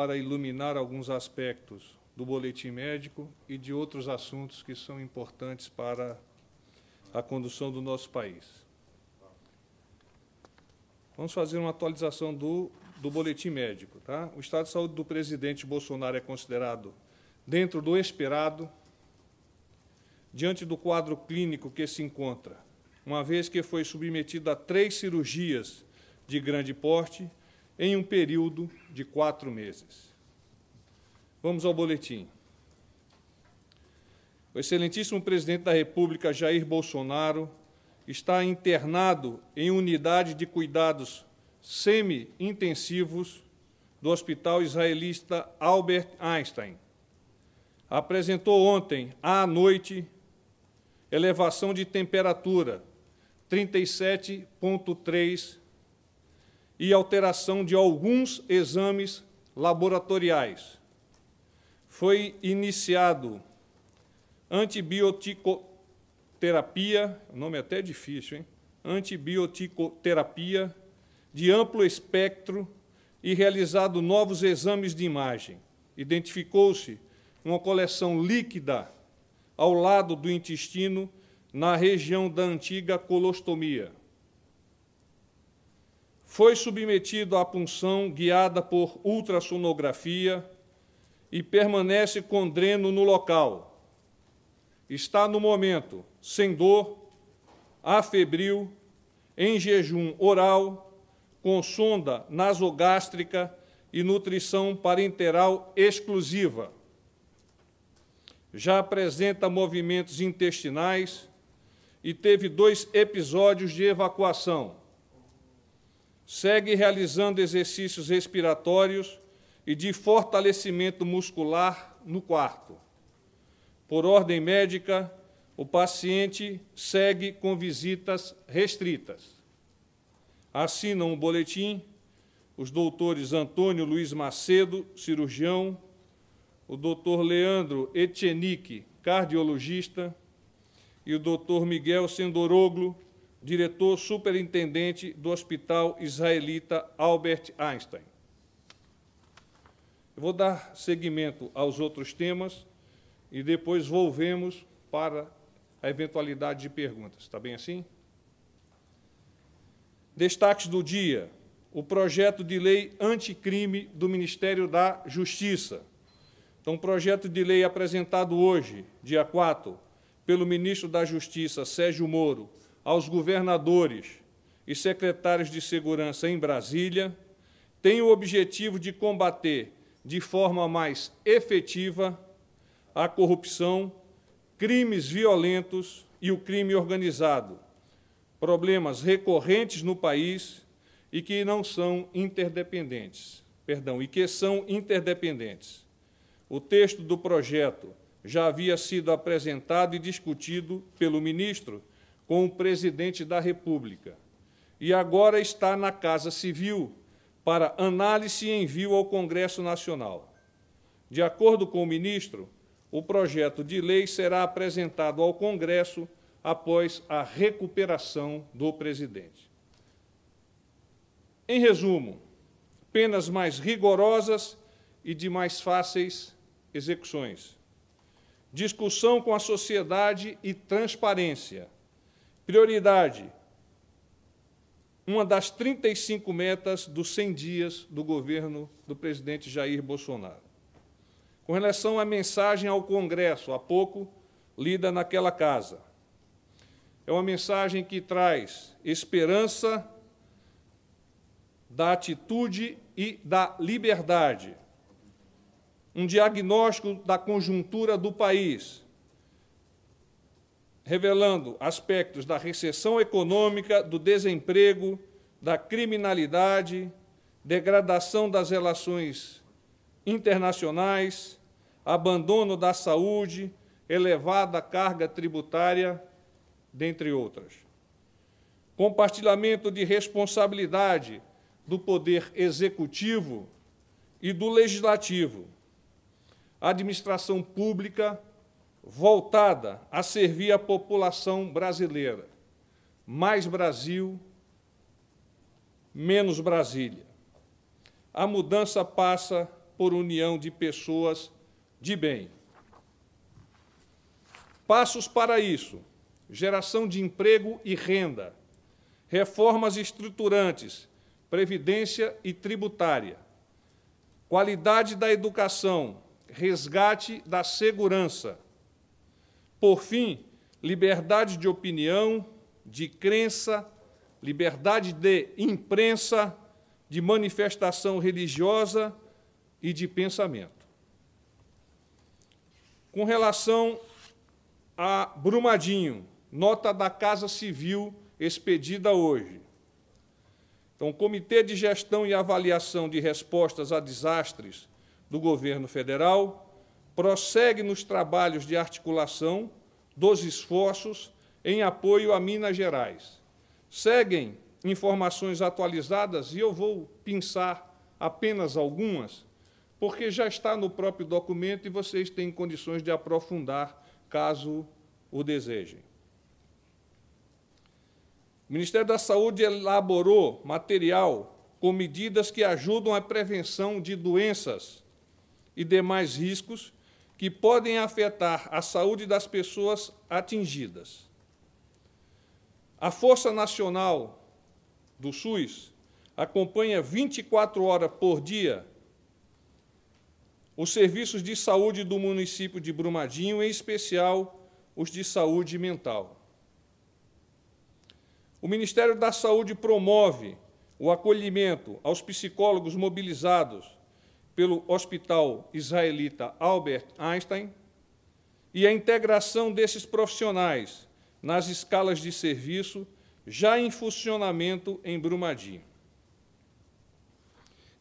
para iluminar alguns aspectos do boletim médico e de outros assuntos que são importantes para a condução do nosso país. Vamos fazer uma atualização do boletim médico. Tá? O estado de saúde do presidente Bolsonaro é considerado dentro do esperado, diante do quadro clínico que se encontra, uma vez que foi submetido a 3 cirurgias de grande porte em um período de 4 meses. Vamos ao boletim. O excelentíssimo presidente da República, Jair Bolsonaro, está internado em unidade de cuidados semi-intensivos do Hospital Israelita Albert Einstein. Apresentou ontem, à noite, elevação de temperatura, 37,3, e alteração de alguns exames laboratoriais. Foi iniciado antibioticoterapia, o nome é até difícil, hein? Antibioticoterapia de amplo espectro e realizado novos exames de imagem. Identificou-se uma coleção líquida ao lado do intestino, na região da antiga colostomia. Foi submetido à punção guiada por ultrassonografia e permanece com dreno no local. Está, no momento, sem dor, afebril, em jejum oral, com sonda nasogástrica e nutrição parenteral exclusiva. Já apresenta movimentos intestinais e teve 2 episódios de evacuação. Segue realizando exercícios respiratórios e de fortalecimento muscular no quarto. Por ordem médica, o paciente segue com visitas restritas. Assinam o boletim os doutores Antônio Luiz Macedo, cirurgião, o doutor Leandro Etchenique, cardiologista, e o doutor Miguel Sendoroglu, diretor superintendente do Hospital Israelita Albert Einstein. Eu vou dar seguimento aos outros temas e depois volvemos para a eventualidade de perguntas. Está bem assim? Destaques do dia: o projeto de lei anticrime do Ministério da Justiça. Então, projeto de lei apresentado hoje, dia 4, pelo ministro da Justiça, Sérgio Moro, aos governadores e secretários de segurança em Brasília, tem o objetivo de combater de forma mais efetiva a corrupção, crimes violentos e o crime organizado, problemas recorrentes no país e que são interdependentes. O texto do projeto já havia sido apresentado e discutido pelo ministro com o presidente da República e agora está na Casa Civil para análise e envio ao Congresso Nacional. De acordo com o ministro, o projeto de lei será apresentado ao Congresso após a recuperação do presidente. Em resumo, penas mais rigorosas e de mais fáceis execuções. Discussão com a sociedade e transparência. Prioridade: uma das 35 metas dos 100 dias do governo do presidente Jair Bolsonaro. Com relação à mensagem ao Congresso, há pouco lida naquela casa, é uma mensagem que traz esperança da atitude e da liberdade, um diagnóstico da conjuntura do país, revelando aspectos da recessão econômica, do desemprego, da criminalidade, degradação das relações internacionais, abandono da saúde, elevada carga tributária, dentre outras. Compartilhamento de responsabilidade do poder executivo e do legislativo. Administração pública voltada a servir a população brasileira. Mais Brasil, menos Brasília. A mudança passa por união de pessoas de bem. Passos para isso: geração de emprego e renda, reformas estruturantes, previdência e tributária, qualidade da educação, resgate da segurança. Por fim, liberdade de opinião, de crença, liberdade de imprensa, de manifestação religiosa e de pensamento. Com relação a Brumadinho, nota da Casa Civil expedida hoje. Então, o Comitê de Gestão e Avaliação de Respostas a Desastres do Governo Federal prossegue nos trabalhos de articulação dos esforços em apoio a Minas Gerais. Seguem informações atualizadas, e eu vou pensar apenas algumas, porque já está no próprio documento e vocês têm condições de aprofundar, caso o desejem. O Ministério da Saúde elaborou material com medidas que ajudam à prevenção de doenças e demais riscos que podem afetar a saúde das pessoas atingidas. A Força Nacional do SUS acompanha 24 horas por dia os serviços de saúde do município de Brumadinho, em especial os de saúde mental. O Ministério da Saúde promove o acolhimento aos psicólogos mobilizados pelo Hospital Israelita Albert Einstein e a integração desses profissionais nas escalas de serviço já em funcionamento em Brumadinho.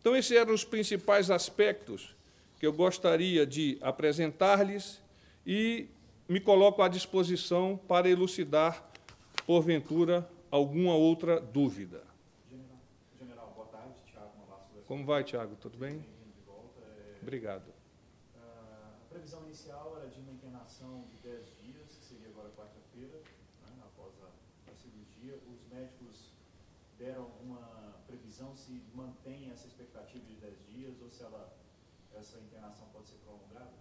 Então, esses eram os principais aspectos que eu gostaria de apresentar-lhes e me coloco à disposição para elucidar, porventura, alguma outra dúvida. General, boa tarde. Tiago Novasso. Como vai, Tiago? Tudo bem? Bem-vindo de volta. Obrigado. A previsão inicial era de uma internação de 10 dias, que seria agora quarta-feira, né, após a cirurgia. Os médicos deram uma previsão se mantém essa expectativa de 10 dias ou se essa internação pode ser prolongada?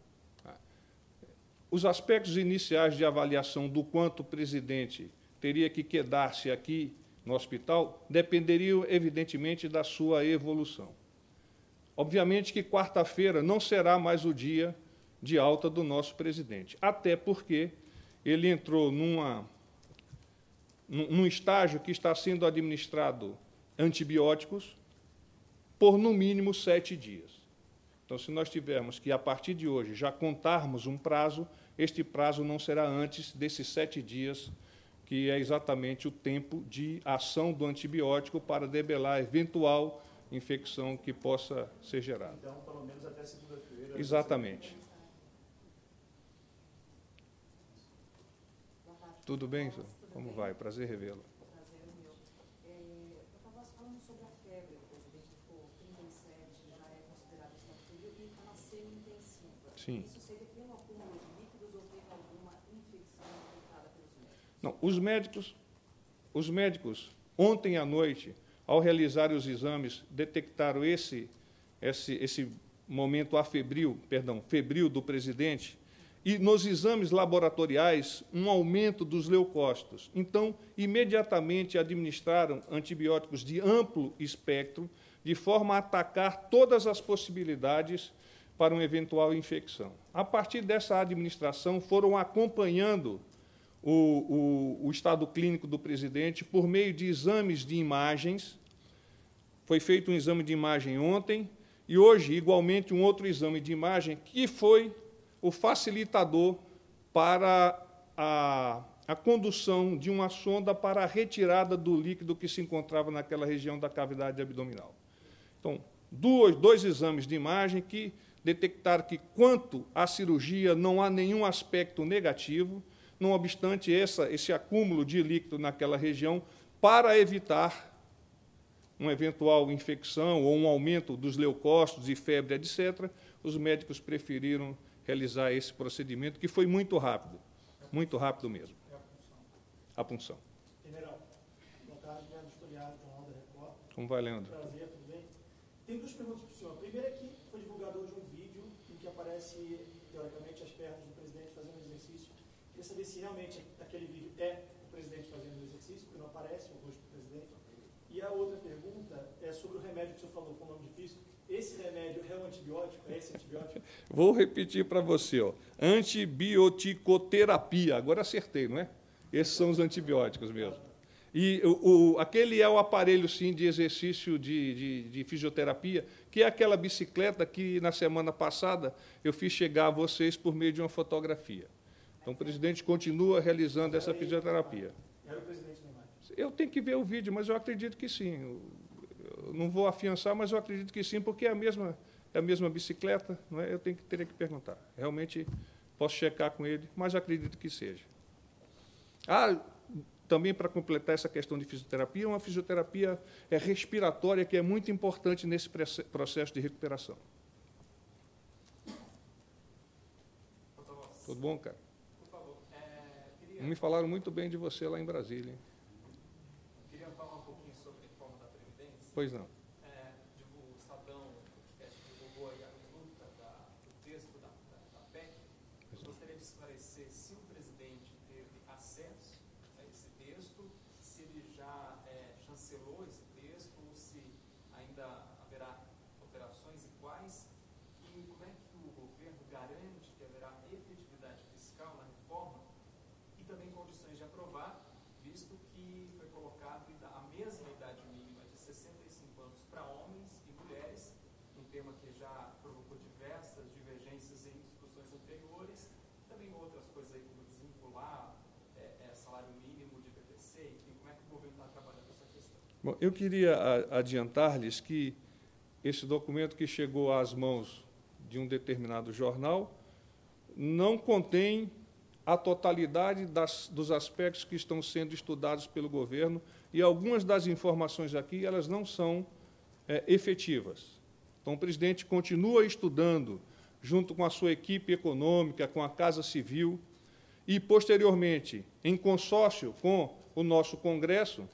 Os aspectos iniciais de avaliação do quanto o presidente teria que quedar-se aqui no hospital dependeriam, evidentemente, da sua evolução. Obviamente que quarta-feira não será mais o dia de alta do nosso presidente, até porque ele entrou num estágio que está sendo administrado antibióticos por, no mínimo, 7 dias. Então, se nós tivermos que, a partir de hoje, já contarmos um prazo, este prazo não será antes desses 7 dias, que é exatamente o tempo de ação do antibiótico para debelar eventual infecção que possa ser gerada. Então, pelo menos até segunda-feira. Exatamente. Tudo bem, senhor? Como vai? Prazer revê-lo. Prazer é meu. Eu estava falando sobre a febre, o presidente ficou 37, já é considerado estado frio e está na semi-intensiva. Sim. Isso seria que um acúmulo de líquidos ou teve alguma infecção detectada pelos médicos? Não, os médicos, ontem à noite, ao realizarem os exames, detectaram esse momento febril do presidente, e nos exames laboratoriais, um aumento dos leucócitos. Então, imediatamente administraram antibióticos de amplo espectro, de forma a atacar todas as possibilidades para uma eventual infecção. A partir dessa administração, foram acompanhando o estado clínico do presidente por meio de exames de imagens. Foi feito um exame de imagem ontem e hoje, igualmente, um outro exame de imagem que foi o facilitador para a condução de uma sonda para a retirada do líquido que se encontrava naquela região da cavidade abdominal. Então, dois exames de imagem que detectaram que, quanto à cirurgia, não há nenhum aspecto negativo, não obstante esse acúmulo de líquido naquela região, para evitar uma eventual infecção ou um aumento dos leucócitos e febre, etc., os médicos preferiram realizar esse procedimento, que foi muito rápido mesmo. É a punção. A punção. General, boa tarde, Leandro Historiado, Jornal da Record. Como vai, Leandro? Prazer, tudo bem? Tem duas perguntas para o senhor. A primeira é que foi divulgado hoje um vídeo em que aparece, teoricamente, as pernas do presidente fazendo um exercício. Queria saber se realmente aquele vídeo é o presidente fazendo o exercício, porque não aparece o rosto do presidente. E a outra pergunta é sobre o remédio que o senhor falou com o nome difícil. Esse remédio é um antibiótico? É esse antibiótico? Vou repetir para você, ó. Antibioticoterapia. Agora acertei, não é? Esses são os antibióticos mesmo. E aquele é o aparelho, sim, de exercício de fisioterapia, que é aquela bicicleta que, na semana passada, eu fiz chegar a vocês por meio de uma fotografia. Então, o presidente continua realizando essa fisioterapia. Era o presidente Neymar. Eu tenho que ver o vídeo, mas eu acredito que sim. Eu não vou afiançar, mas eu acredito que sim, porque é a mesma bicicleta, não é? Teria que perguntar. Realmente, posso checar com ele, mas acredito que seja. Também para completar essa questão de fisioterapia, uma fisioterapia respiratória que é muito importante nesse processo de recuperação. Tudo bom, cara? Por favor, Me falaram muito bem de você lá em Brasília, hein? Queria falar um pouquinho sobre a reforma da Previdência. Pois não. O Estadão divulgou aí a minuta do texto da PEC. Eu gostaria de esclarecer se o presidente teve acesso a esse texto, se ele já chancelou esse texto, ou se ainda haverá alterações e quais, e como é que o governo garante que haverá efetividade fiscal na reforma e também condições de aprovar, visto que foi colocado a mesma idade mínima de 65 anos para homens e mulheres, um tema que já provocou diversas divergências em discussões anteriores, também outras coisas aí como desvincular salário mínimo de BPC, enfim, como é que o governo está trabalhando essa questão? Bom, eu queria adiantar-lhes que esse documento que chegou às mãos de um determinado jornal não contém a totalidade dos aspectos que estão sendo estudados pelo governo, e algumas das informações aqui elas não são efetivas. Então, o presidente continua estudando, junto com a sua equipe econômica, com a Casa Civil, e, posteriormente, em consórcio com o nosso Congresso,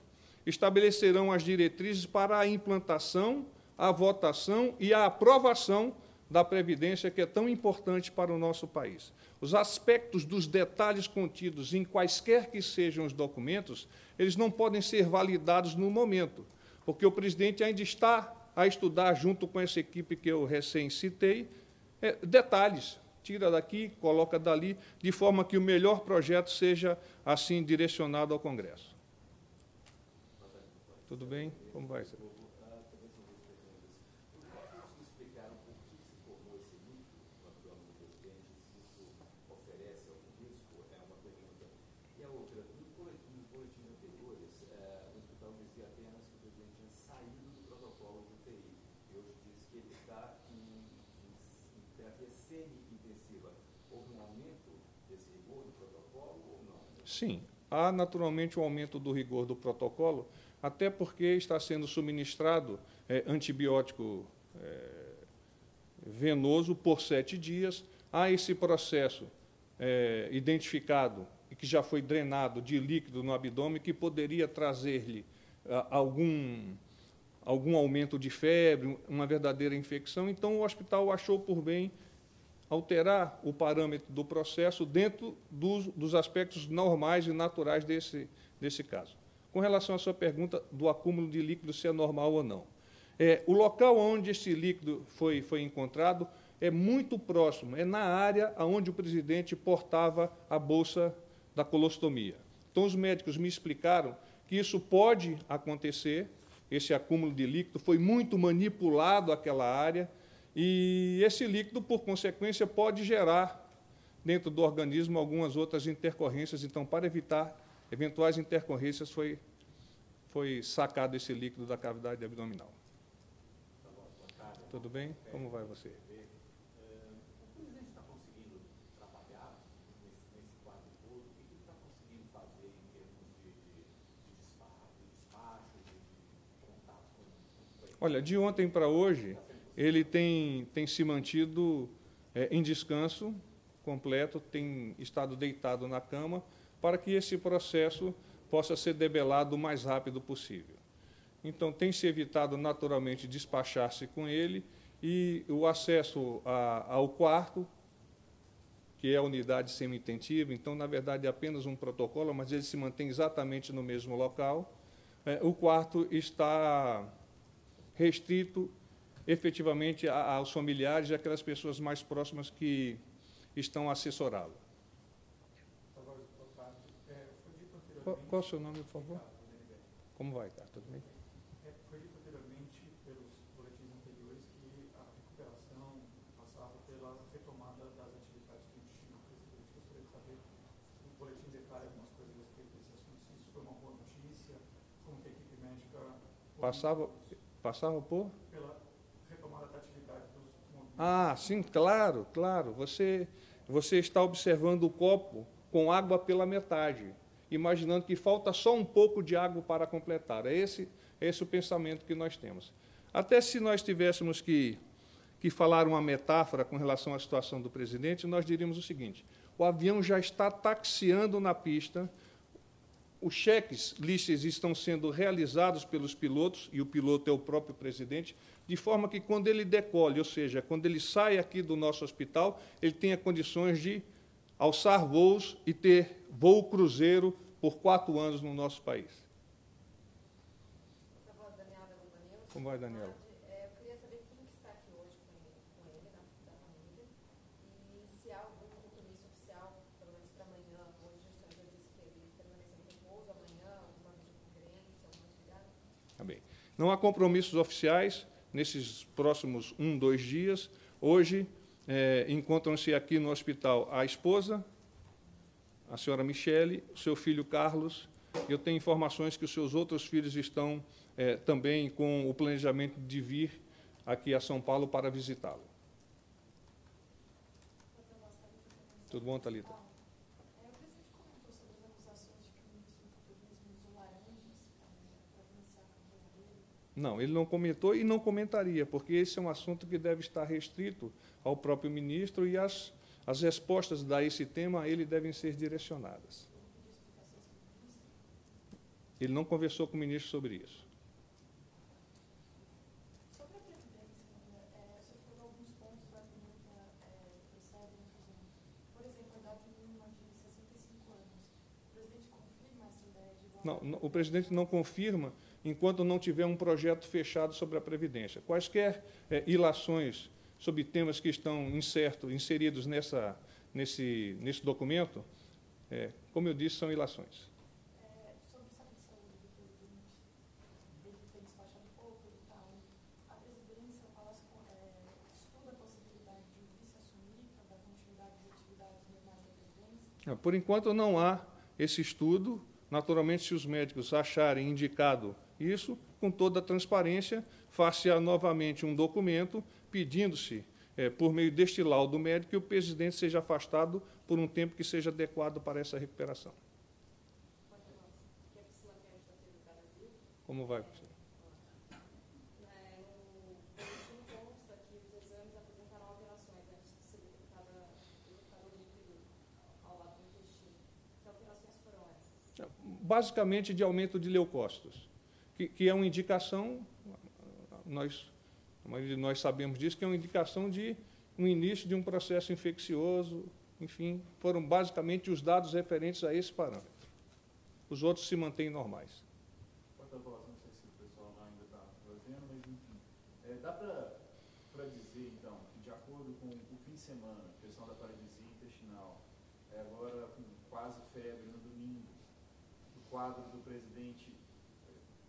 estabelecerão as diretrizes para a implantação, a votação e a aprovação da Previdência, que é tão importante para o nosso país. Os aspectos dos detalhes contidos em quaisquer que sejam os documentos, eles não podem ser validados no momento, porque o presidente ainda está a estudar, junto com essa equipe que eu recém citei, detalhes. Tira daqui, coloca dali, de forma que o melhor projeto seja, assim, direcionado ao Congresso. Tudo bem? Como vai, senhor? Sim, há naturalmente um aumento do rigor do protocolo, até porque está sendo suministrado antibiótico venoso por 7 dias. Há esse processo identificado e que já foi drenado de líquido no abdômen, que poderia trazer-lhe algum aumento de febre, uma verdadeira infecção. Então, o hospital achou por bem alterar o parâmetro do processo dentro dos aspectos normais e naturais desse caso. Com relação à sua pergunta do acúmulo de líquido, se é normal ou não. O local onde esse líquido foi encontrado é muito próximo, é na área onde o presidente portava a bolsa da colostomia. Então, os médicos me explicaram que isso pode acontecer, esse acúmulo de líquido foi muito manipulado aquela área, e esse líquido, por consequência, pode gerar, dentro do organismo, algumas outras intercorrências. Então, para evitar eventuais intercorrências, foi sacado esse líquido da cavidade abdominal. Tudo bem? Como vai você? O presidente está conseguindo trabalhar nesse quadro todo? O que ele está conseguindo fazer em termos de despacho, de contato com... Olha, de ontem para hoje, ele tem se mantido em descanso completo, tem estado deitado na cama, para que esse processo possa ser debelado o mais rápido possível. Então, tem se evitado naturalmente despachar-se com ele e o acesso ao quarto, que é a unidade semi-intensiva. Então, na verdade, é apenas um protocolo, mas ele se mantém exatamente no mesmo local. O quarto está restrito efetivamente aos familiares e àquelas pessoas mais próximas que estão a assessorá-lo. Agora, doutor Fábio, foi dito anteriormente... Qual é o seu nome, por favor? Como vai, cara? Tudo bem? Foi dito anteriormente pelos boletins anteriores que a recuperação passava pela retomada das atividades que tinha o presidente. Gostaria de saber, o boletim declara algumas coisas a respeito desse assunto, se isso foi uma boa notícia, como que a equipe médica... Passava por? Pela retomada da atividade dos movimentos. Ah, sim, claro, claro. Você está observando o copo com água pela metade, imaginando que falta só um pouco de água para completar. É esse o pensamento que nós temos. Até se nós tivéssemos que falar uma metáfora com relação à situação do presidente, nós diríamos o seguinte: o avião já está taxiando na pista, os cheques listas estão sendo realizados pelos pilotos, e o piloto é o próprio presidente, de forma que, quando ele decole, ou seja, quando ele sai aqui do nosso hospital, ele tenha condições de alçar voos e ter voo cruzeiro por 4 anos no nosso país. Como vai, Daniela? Eu queria saber quem que está aqui hoje com ele, da família, e se há algum compromisso oficial, pelo menos para amanhã. Hoje o senhor já disse que ele permanece em repouso, amanhã alguma videoconferência, alguma atividade? Tá bem. Não há compromissos oficiais nesses próximos 2 dias. Hoje, encontram-se aqui no hospital a esposa, a senhora Michele, o seu filho Carlos. Eu tenho informações que os seus outros filhos estão também com o planejamento de vir aqui a São Paulo para visitá-lo. Tudo bom, Thalita? O presidente comentou sobre as acusações de que o ministro do Turismo usou laranjas para financiar a campanha dele. Não, ele não comentou e não comentaria, porque esse é um assunto que deve estar restrito ao próprio ministro e as respostas a esse tema a ele devem ser direcionadas. Ele não conversou com o ministro sobre isso. Sobre a Previdência, o senhor falou alguns pontos da pergunta que precedem, por exemplo, a idade mínima de 65 anos. O presidente confirma essa ideia de volta? Não, o presidente não confirma enquanto não tiver um projeto fechado sobre a Previdência. Quaisquer ilações sobre temas que estão inseridos nesse documento, como eu disse, são ilações. Sobre o estado de saúde do presidente, ele tem despachado pouco e tal. A presidência, o Palácio, estuda a possibilidade de o vice assumir para dar continuidade às atividades normais da presidência? Por enquanto não há esse estudo. Naturalmente, se os médicos acharem indicado isso, com toda a transparência, faça novamente um documento pedindo-se, por meio deste laudo médico, que o presidente seja afastado por um tempo que seja adequado para essa recuperação. Como vai, professor? No boletim consta que os exames apresentaram alterações antes de ser detectada o líquido ao lado do intestino. Que alterações foram essas? Basicamente de aumento de leucócitos, que é uma indicação, a maioria de nós sabemos disso, que é uma indicação de um início de um processo infeccioso. Enfim, foram basicamente os dados referentes a esse parâmetro. Os outros se mantêm normais. Quanto à voz, não sei se o pessoal lá ainda está fazendo, mas enfim. Dá para dizer, então, que de acordo com o fim de semana, a questão da paralisia intestinal, agora com quase febre no domingo, o quadro do presidente,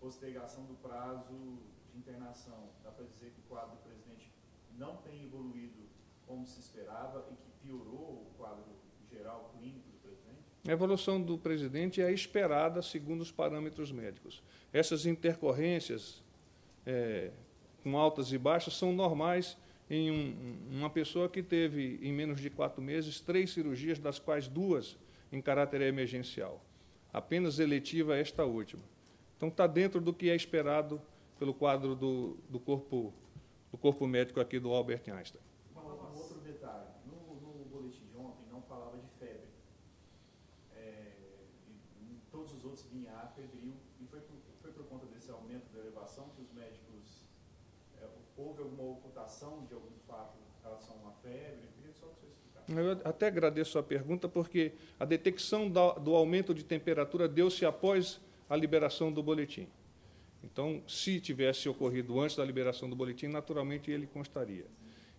postergação do prazo de internação, dá para dizer que o quadro do presidente não tem evoluído como se esperava e que piorou o quadro geral clínico do presidente? A evolução do presidente é esperada segundo os parâmetros médicos. Essas intercorrências com altas e baixas são normais em uma pessoa que teve, em menos de 4 meses, 3 cirurgias, das quais 2 em caráter emergencial. Apenas eletiva esta última. Então, está dentro do que é esperado pelo quadro do corpo médico aqui do Albert Einstein. Um outro detalhe, no boletim de ontem não falava de febre. Em todos os outros vinha febril, e foi por conta desse aumento da elevação houve alguma ocultação de algum fato em relação a uma febre? Eu queria só que você explicasse. Eu até agradeço a pergunta, porque a detecção do aumento de temperatura deu-se após a liberação do boletim. Então, se tivesse ocorrido antes da liberação do boletim, naturalmente ele constaria.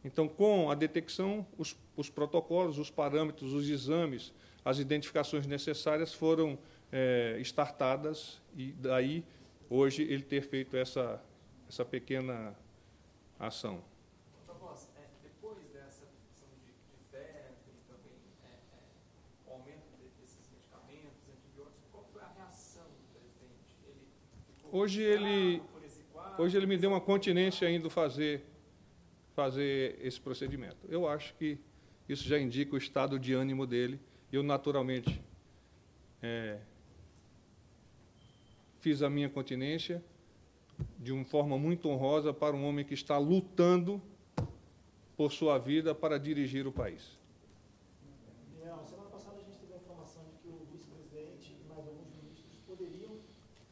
Então, com a detecção, os protocolos, os parâmetros, os exames, as identificações necessárias foram startadas, e daí, hoje, ele ter feito essa pequena ação. Voz, depois dessa questão de febre e também o aumento desses medicamentos, antibióticos, qual foi a reação do presidente? Ele ficou Hoje ele me deu uma continência ainda fazer esse procedimento. Eu acho que isso já indica o estado de ânimo dele. Eu, naturalmente, fiz a minha continência de uma forma muito honrosa para um homem que está lutando por sua vida para dirigir o país. Não, semana passada a gente teve a informação de que o vice-presidente e mais alguns ministros poderiam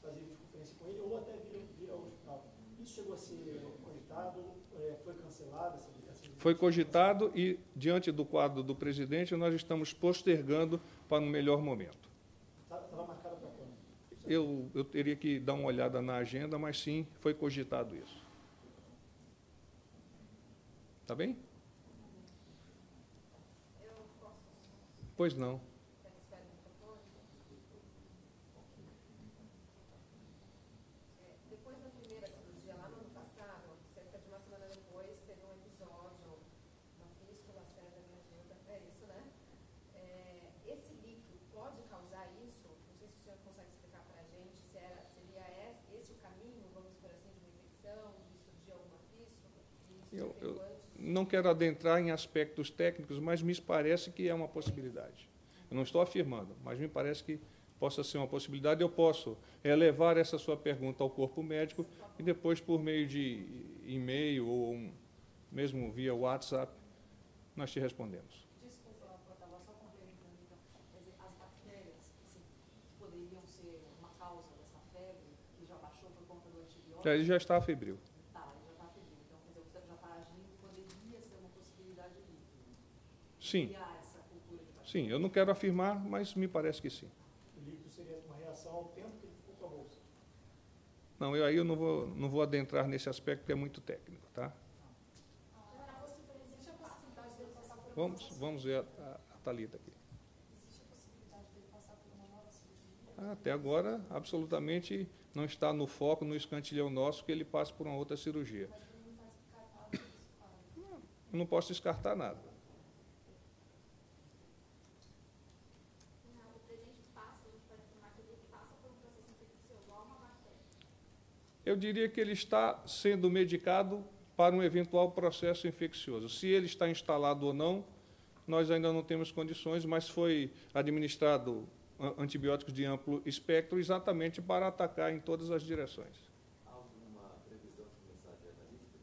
fazer videoconferência com ele ou até vir ao hospital. Isso chegou a ser cogitado? Foi cancelado? Foi cogitado e, diante do quadro do presidente, nós estamos postergando para um melhor momento. Estava marcado para quando? Eu teria que dar uma olhada na agenda, mas sim, foi cogitado isso. Tá bem? Pois não. Depois da primeira cirurgia, lá no ano passado, cerca de uma semana depois, teve um episódio, uma fístula, césar e angina, é isso, né? Esse líquido pode causar isso? Não sei se o senhor consegue explicar para a gente se seria esse o caminho, vamos por assim, de uma infecção, de surgir alguma fístula? Eu não quero adentrar em aspectos técnicos, mas me parece que é uma possibilidade. Eu não estou afirmando, mas me parece que possa ser uma possibilidade. Eu posso levar essa sua pergunta ao corpo médico e depois, por meio de e-mail ou mesmo via WhatsApp, nós te respondemos. Desculpa, porta-voz, só complementando, então. Quer dizer, as bactérias que poderiam ser uma causa dessa febre, que já baixou por conta do antibiótico. Ele já está febril. Tá, ele já está febril. Então, quer dizer, já está agindo, poderia ser uma possibilidade ali. Sim. Criar essa cultura de bactérias. Sim, eu não quero afirmar, mas me parece que sim. O líquido seria uma reação ao tempo que ele ficou com a bolsa. Não, eu não vou adentrar nesse aspecto, que é muito técnico, tá? Existe a possibilidade dele passar por uma Vamos ver a Thalita aqui. Existe a possibilidade dele passar por uma nova cirurgia? Até agora, absolutamente não está no foco, no escantilhão nosso, que ele passe por uma outra cirurgia. Mas ele não está descartado isso, claro. Eu não posso descartar nada. O presidente passa, a gente pode afirmar que ele passa por um processo infeccioso, igual uma bactéria. Eu diria que ele está sendo medicado para um eventual processo infeccioso. Se ele está instalado ou não, nós ainda não temos condições, mas foi administrado antibióticos de amplo espectro exatamente para atacar em todas as direções. Há alguma previsão de começar a dieta líquida?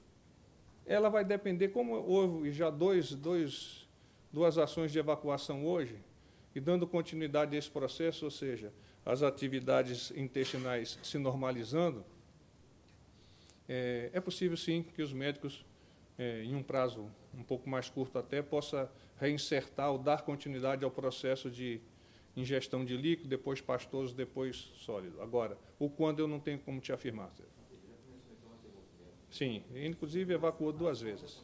Ela vai depender, como houve já duas ações de evacuação hoje, e dando continuidade a esse processo, ou seja, as atividades intestinais se normalizando, é possível, sim, que os médicos, em um prazo um pouco mais curto até, possa reinsertar ou dar continuidade ao processo de ingestão de líquido, depois pastoso, depois sólido. Agora, o quando eu não tenho como te afirmar. Sim, inclusive evacuou 2 vezes.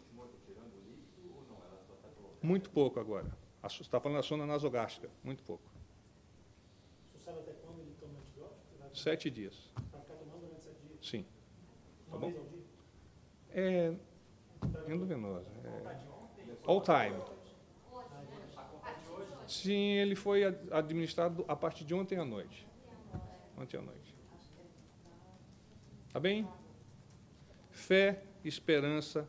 Muito pouco agora. Você está falando da sonda nasogástrica, muito pouco. O senhor sabe até quando ele toma antibiótico? 7 dias. Vai ficar tomando durante 7 dias? Sim. Tá Uma bom? vez ao dia? É endovenosa. All time. Sim, ele foi administrado a partir de ontem à noite. Ontem à noite. Tá bem? Fé, esperança.